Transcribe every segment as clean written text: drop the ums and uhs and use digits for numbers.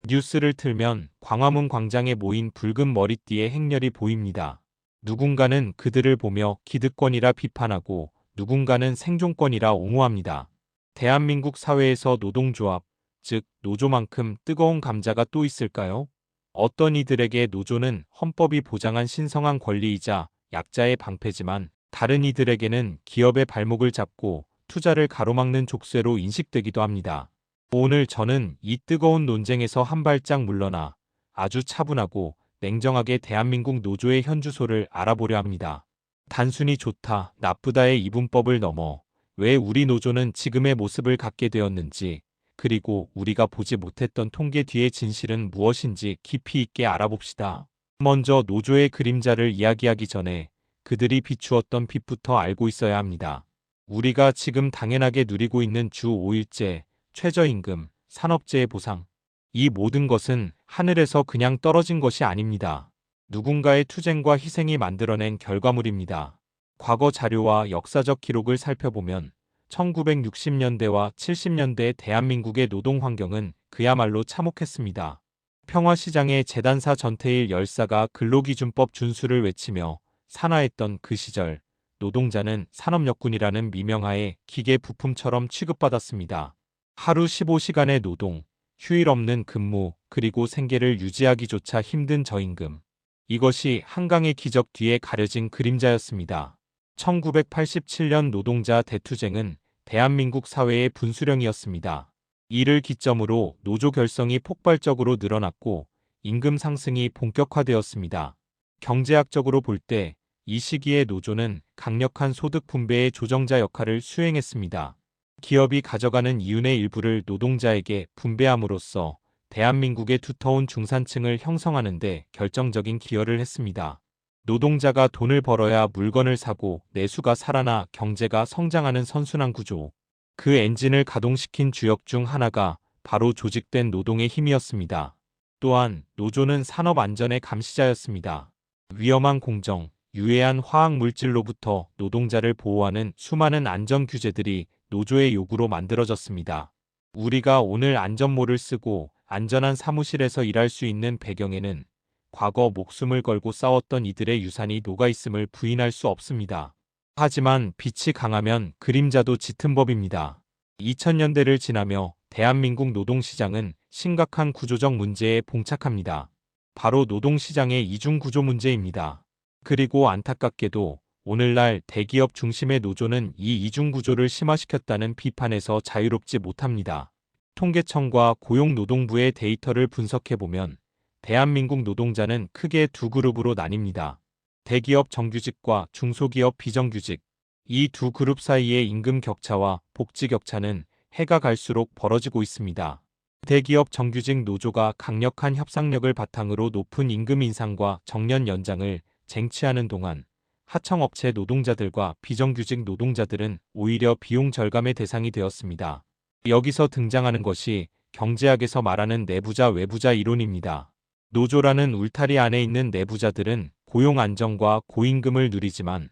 뉴스를 틀면 광화문 광장에 모인 붉은 머리띠의 행렬이 보입니다. 누군가는 그들을 보며 기득권이라 비판하고 누군가는 생존권이라 옹호합니다. 대한민국 사회에서 노동조합, 즉 노조만큼 뜨거운 감자가 또 있을까요? 어떤 이들에게 노조는 헌법이 보장한 신성한 권리이자 약자의 방패지만 다른 이들에게는 기업의 발목을 잡고 투자를 가로막는 족쇄로 인식되기도 합니다. 오늘 저는 이 뜨거운 논쟁에서 한 발짝 물러나 아주 차분하고 냉정하게 대한민국 노조의 현주소를 알아보려 합니다. 단순히 좋다, 나쁘다의 이분법을 넘어 왜 우리 노조는 지금의 모습을 갖게 되었는지, 그리고 우리가 보지 못했던 통계 뒤의 진실은 무엇인지 깊이 있게 알아봅시다. 먼저 노조의 그림자를 이야기하기 전에 그들이 비추었던 빛부터 알고 있어야 합니다. 우리가 지금 당연하게 누리고 있는 주 5일제, 최저임금, 산업재해 보상, 이 모든 것은 하늘에서 그냥 떨어진 것이 아닙니다. 누군가의 투쟁과 희생이 만들어낸 결과물입니다. 과거 자료와 역사적 기록을 살펴보면 1960년대와 70년대 대한민국의 노동 환경은 그야말로 참혹했습니다. 평화시장의 재단사 전태일 열사가 근로기준법 준수를 외치며 산화했던 그 시절, 노동자는 산업역군이라는 미명하에 기계 부품처럼 취급받았습니다. 하루 15시간의 노동, 휴일 없는 근무, 그리고 생계를 유지하기조차 힘든 저임금. 이것이 한강의 기적 뒤에 가려진 그림자였습니다. 1987년 노동자 대투쟁은 대한민국 사회의 분수령이었습니다. 이를 기점으로 노조 결성이 폭발적으로 늘어났고 임금 상승이 본격화되었습니다. 경제학적으로 볼 때 이 시기의 노조는 강력한 소득 분배의 조정자 역할을 수행했습니다. 기업이 가져가는 이윤의 일부를 노동자에게 분배함으로써 대한민국의 두터운 중산층을 형성하는 데 결정적인 기여를 했습니다. 노동자가 돈을 벌어야 물건을 사고 내수가 살아나 경제가 성장하는 선순환 구조. 그 엔진을 가동시킨 주역 중 하나가 바로 조직된 노동의 힘이었습니다. 또한 노조는 산업 안전의 감시자였습니다. 위험한 공정, 유해한 화학 물질로부터 노동자를 보호하는 수많은 안전 규제들이 노조의 요구로 만들어졌습니다. 우리가 오늘 안전모를 쓰고 안전한 사무실에서 일할 수 있는 배경에는 과거 목숨을 걸고 싸웠던 이들의 유산이 녹아있음을 부인할 수 없습니다. 하지만 빛이 강하면 그림자도 짙은 법입니다. 2000년대를 지나며 대한민국 노동시장은 심각한 구조적 문제에 봉착합니다. 바로 노동시장의 이중구조 문제입니다. 그리고 안타깝게도 오늘날 대기업 중심의 노조는 이 이중구조를 심화시켰다는 비판에서 자유롭지 못합니다. 통계청과 고용노동부의 데이터를 분석해보면 대한민국 노동자는 크게 두 그룹으로 나뉩니다. 대기업 정규직과 중소기업 비정규직. 이 두 그룹 사이의 임금 격차와 복지 격차는 해가 갈수록 벌어지고 있습니다. 대기업 정규직 노조가 강력한 협상력을 바탕으로 높은 임금 인상과 정년 연장을 쟁취하는 동안 하청업체 노동자들과 비정규직 노동자들은 오히려 비용 절감의 대상이 되었습니다. 여기서 등장하는 것이 경제학에서 말하는 내부자 외부자 이론입니다. 노조라는 울타리 안에 있는 내부자들은 고용 안정과 고임금을 누리지만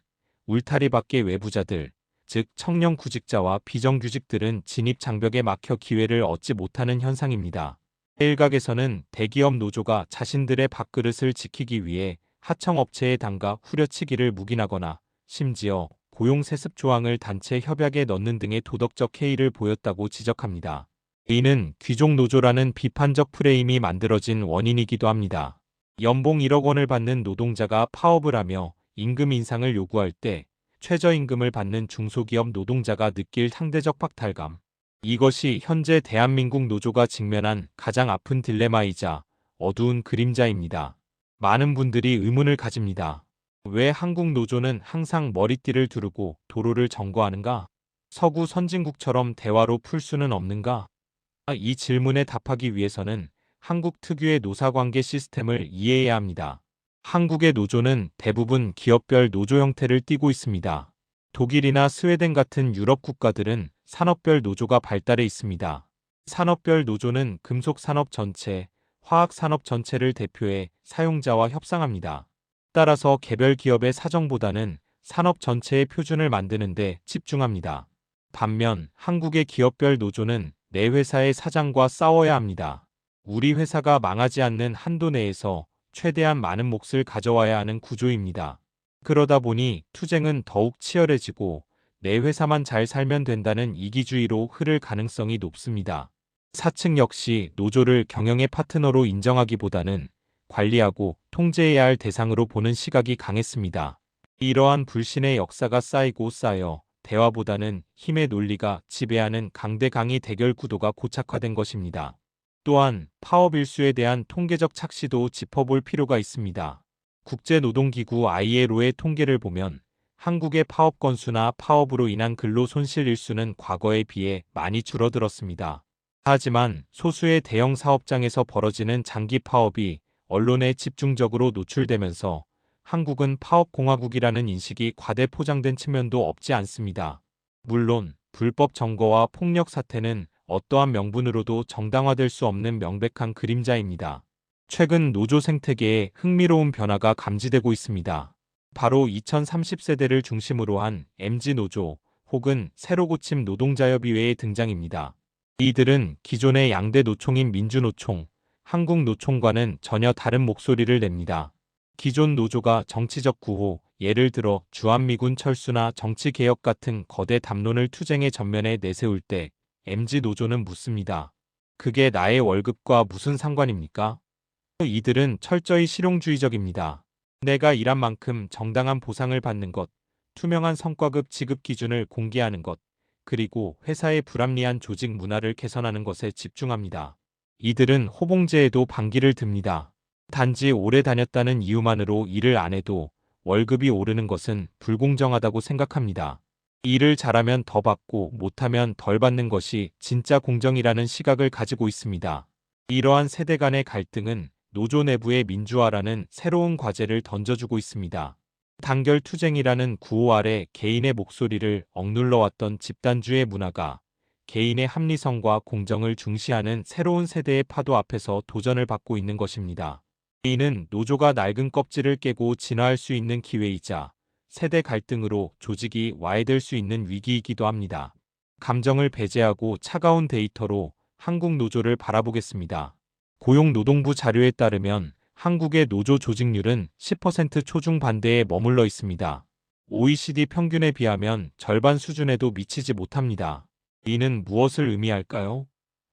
울타리 밖의 외부자들, 즉 청년 구직자와 비정규직들은 진입 장벽에 막혀 기회를 얻지 못하는 현상입니다. 일각에서는 대기업 노조가 자신들의 밥그릇을 지키기 위해 하청업체에 담가 후려치기를 묵인하거나 심지어 고용세습 조항을 단체 협약에 넣는 등의 도덕적 해이를 보였다고 지적합니다. 이는 귀족노조라는 비판적 프레임이 만들어진 원인이기도 합니다. 연봉 1억 원을 받는 노동자가 파업을 하며 임금 인상을 요구할 때 최저임금을 받는 중소기업 노동자가 느낄 상대적 박탈감. 이것이 현재 대한민국 노조가 직면한 가장 아픈 딜레마이자 어두운 그림자입니다. 많은 분들이 의문을 가집니다. 왜 한국 노조는 항상 머리띠를 두르고 도로를 점거하는가? 서구 선진국처럼 대화로 풀 수는 없는가? 이 질문에 답하기 위해서는 한국 특유의 노사관계 시스템을 이해해야 합니다. 한국의 노조는 대부분 기업별 노조 형태를 띠고 있습니다. 독일이나 스웨덴 같은 유럽 국가들은 산업별 노조가 발달해 있습니다. 산업별 노조는 금속산업 전체, 화학산업 전체를 대표해 사용자와 협상합니다. 따라서 개별 기업의 사정보다는 산업 전체의 표준을 만드는 데 집중합니다. 반면 한국의 기업별 노조는 내 회사의 사장과 싸워야 합니다. 우리 회사가 망하지 않는 한도 내에서 최대한 많은 몫을 가져와야 하는 구조입니다. 그러다 보니 투쟁은 더욱 치열해지고 내 회사만 잘 살면 된다는 이기주의로 흐를 가능성이 높습니다. 사측 역시 노조를 경영의 파트너로 인정하기보다는 관리하고 통제해야 할 대상으로 보는 시각이 강했습니다. 이러한 불신의 역사가 쌓이고 쌓여 대화보다는 힘의 논리가 지배하는 강대강의 대결 구도가 고착화된 것입니다. 또한 파업 일수에 대한 통계적 착시도 짚어볼 필요가 있습니다. 국제노동기구 ILO의 통계를 보면 한국의 파업 건수나 파업으로 인한 근로 손실 일수는 과거에 비해 많이 줄어들었습니다. 하지만 소수의 대형 사업장에서 벌어지는 장기 파업이 언론에 집중적으로 노출되면서 한국은 파업공화국이라는 인식이 과대 포장된 측면도 없지 않습니다. 물론 불법 점거와 폭력 사태는 어떠한 명분으로도 정당화될 수 없는 명백한 그림자입니다. 최근 노조 생태계에 흥미로운 변화가 감지되고 있습니다. 바로 2030세대를 중심으로 한 MZ노조 혹은 새로 고침 노동자협의회의 등장입니다. 이들은 기존의 양대 노총인 민주노총, 한국노총과는 전혀 다른 목소리를 냅니다. 기존 노조가 정치적 구호, 예를 들어 주한미군 철수나 정치개혁 같은 거대 담론을 투쟁의 전면에 내세울 때 MZ노조는 묻습니다. 그게 나의 월급과 무슨 상관입니까? 이들은 철저히 실용주의적입니다. 내가 일한 만큼 정당한 보상을 받는 것, 투명한 성과급 지급 기준을 공개하는 것, 그리고 회사의 불합리한 조직 문화를 개선하는 것에 집중합니다. 이들은 호봉제에도 반기를 듭니다. 단지 오래 다녔다는 이유만으로 일을 안 해도 월급이 오르는 것은 불공정하다고 생각합니다. 일을 잘하면 더 받고 못하면 덜 받는 것이 진짜 공정이라는 시각을 가지고 있습니다. 이러한 세대 간의 갈등은 노조 내부의 민주화라는 새로운 과제를 던져주고 있습니다. 단결 투쟁이라는 구호 아래 개인의 목소리를 억눌러왔던 집단주의 문화가 개인의 합리성과 공정을 중시하는 새로운 세대의 파도 앞에서 도전을 받고 있는 것입니다. 이는 노조가 낡은 껍질을 깨고 진화할 수 있는 기회이자 세대 갈등으로 조직이 와해될 수 있는 위기이기도 합니다. 감정을 배제하고 차가운 데이터로 한국 노조를 바라보겠습니다. 고용노동부 자료에 따르면 한국의 노조 조직률은 10% 초중 반대에 머물러 있습니다. OECD 평균에 비하면 절반 수준에도 미치지 못합니다. 이는 무엇을 의미할까요?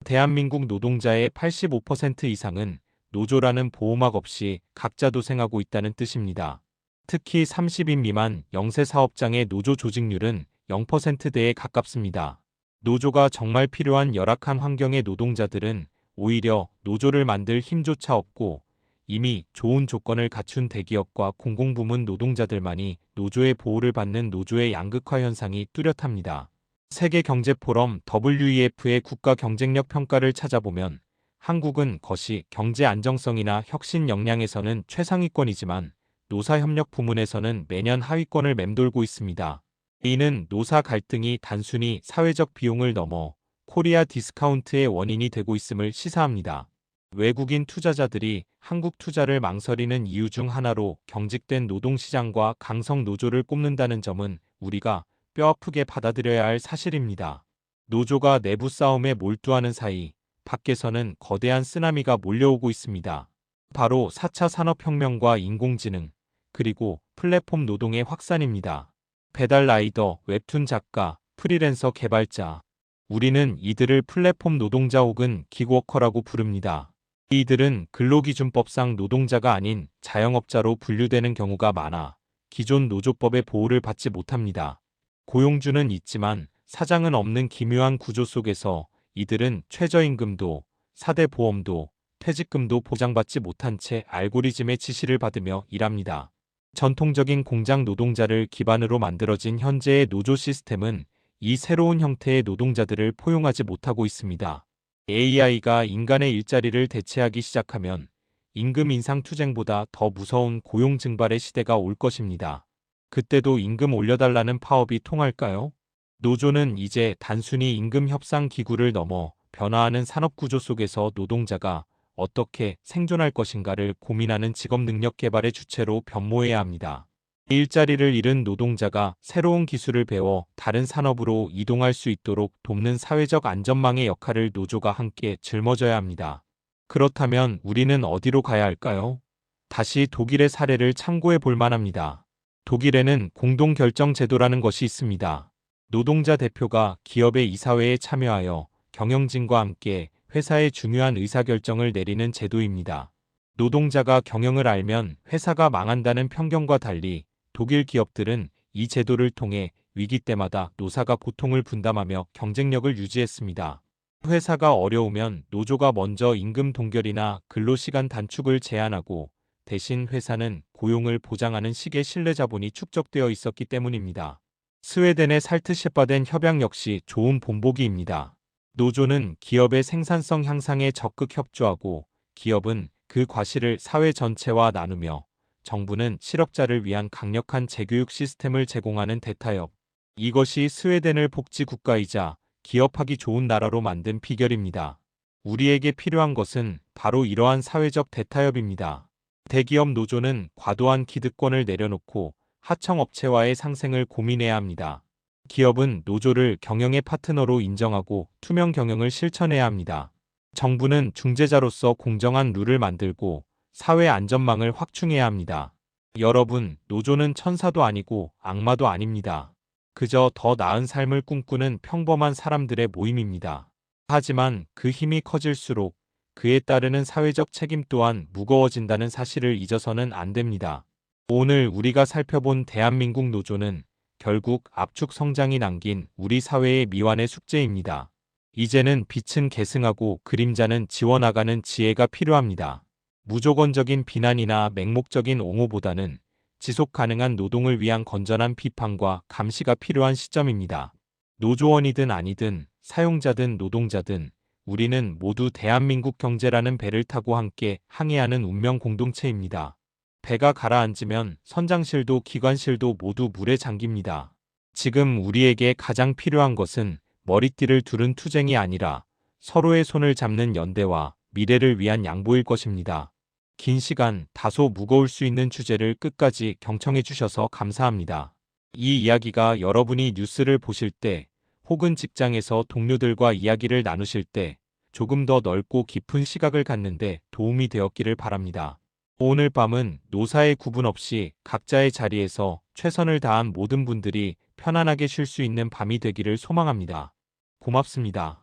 대한민국 노동자의 85% 이상은 노조라는 보호막 없이 각자 도생하고 있다는 뜻입니다. 특히 30인 미만 영세 사업장의 노조 조직률은 0%대에 가깝습니다. 노조가 정말 필요한 열악한 환경의 노동자들은 오히려 노조를 만들 힘조차 없고 이미 좋은 조건을 갖춘 대기업과 공공부문 노동자들만이 노조의 보호를 받는 노조의 양극화 현상이 뚜렷합니다. 세계경제포럼 WEF의 국가 경쟁력 평가를 찾아보면 한국은 거시 경제 안정성이나 혁신 역량에서는 최상위권이지만 노사협력 부문에서는 매년 하위권을 맴돌고 있습니다. 이는 노사 갈등이 단순히 사회적 비용을 넘어 코리아 디스카운트의 원인이 되고 있음을 시사합니다. 외국인 투자자들이 한국 투자를 망설이는 이유 중 하나로 경직된 노동시장과 강성 노조를 꼽는다는 점은 우리가 뼈아프게 받아들여야 할 사실입니다. 노조가 내부 싸움에 몰두하는 사이 밖에서는 거대한 쓰나미가 몰려오고 있습니다. 바로 4차 산업혁명과 인공지능, 그리고 플랫폼 노동의 확산입니다. 배달 라이더, 웹툰 작가, 프리랜서 개발자. 우리는 이들을 플랫폼 노동자 혹은 기그워커라고 부릅니다. 이들은 근로기준법상 노동자가 아닌 자영업자로 분류되는 경우가 많아 기존 노조법의 보호를 받지 못합니다. 고용주는 있지만 사장은 없는 기묘한 구조 속에서 이들은 최저임금도 4대 보험도 퇴직금도 보장받지 못한 채 알고리즘의 지시를 받으며 일합니다. 전통적인 공장 노동자를 기반으로 만들어진 현재의 노조 시스템은 이 새로운 형태의 노동자들을 포용하지 못하고 있습니다. AI가 인간의 일자리를 대체하기 시작하면 임금 인상 투쟁보다 더 무서운 고용 증발의 시대가 올 것입니다. 그때도 임금 올려달라는 파업이 통할까요? 노조는 이제 단순히 임금 협상 기구를 넘어 변화하는 산업구조 속에서 노동자가 어떻게 생존할 것인가를 고민하는 직업 능력 개발의 주체로 변모해야 합니다. 일자리를 잃은 노동자가 새로운 기술을 배워 다른 산업으로 이동할 수 있도록 돕는 사회적 안전망의 역할을 노조가 함께 짊어져야 합니다. 그렇다면 우리는 어디로 가야 할까요? 다시 독일의 사례를 참고해 볼 만합니다. 독일에는 공동결정제도라는 것이 있습니다. 노동자 대표가 기업의 이사회에 참여하여 경영진과 함께 회사의 중요한 의사결정을 내리는 제도입니다. 노동자가 경영을 알면 회사가 망한다는 편견과 달리 독일 기업들은 이 제도를 통해 위기 때마다 노사가 고통을 분담하며 경쟁력을 유지했습니다. 회사가 어려우면 노조가 먼저 임금 동결이나 근로시간 단축을 제안하고 대신 회사는 고용을 보장하는 식의 신뢰자본이 축적되어 있었기 때문입니다. 스웨덴의 살트셰바덴 협약 역시 좋은 본보기입니다. 노조는 기업의 생산성 향상에 적극 협조하고 기업은 그 과실을 사회 전체와 나누며 정부는 실업자를 위한 강력한 재교육 시스템을 제공하는 대타협. 이것이 스웨덴을 복지국가이자 기업하기 좋은 나라로 만든 비결입니다. 우리에게 필요한 것은 바로 이러한 사회적 대타협입니다. 대기업 노조는 과도한 기득권을 내려놓고 하청업체와의 상생을 고민해야 합니다. 기업은 노조를 경영의 파트너로 인정하고 투명 경영을 실천해야 합니다. 정부는 중재자로서 공정한 룰을 만들고 사회 안전망을 확충해야 합니다. 여러분, 노조는 천사도 아니고 악마도 아닙니다. 그저 더 나은 삶을 꿈꾸는 평범한 사람들의 모임입니다. 하지만 그 힘이 커질수록 그에 따르는 사회적 책임 또한 무거워진다는 사실을 잊어서는 안 됩니다. 오늘 우리가 살펴본 대한민국 노조는 결국 압축 성장이 남긴 우리 사회의 미완의 숙제입니다. 이제는 빛은 계승하고 그림자는 지워나가는 지혜가 필요합니다. 무조건적인 비난이나 맹목적인 옹호보다는 지속 가능한 노동을 위한 건전한 비판과 감시가 필요한 시점입니다. 노조원이든 아니든 사용자든 노동자든 우리는 모두 대한민국 경제라는 배를 타고 함께 항해하는 운명 공동체입니다. 배가 가라앉으면 선장실도 기관실도 모두 물에 잠깁니다. 지금 우리에게 가장 필요한 것은 머리띠를 두른 투쟁이 아니라 서로의 손을 잡는 연대와 미래를 위한 양보일 것입니다. 긴 시간 다소 무거울 수 있는 주제를 끝까지 경청해 주셔서 감사합니다. 이 이야기가 여러분이 뉴스를 보실 때 혹은 직장에서 동료들과 이야기를 나누실 때 조금 더 넓고 깊은 시각을 갖는데 도움이 되었기를 바랍니다. 오늘 밤은 노사의 구분 없이 각자의 자리에서 최선을 다한 모든 분들이 편안하게 쉴 수 있는 밤이 되기를 소망합니다. 고맙습니다.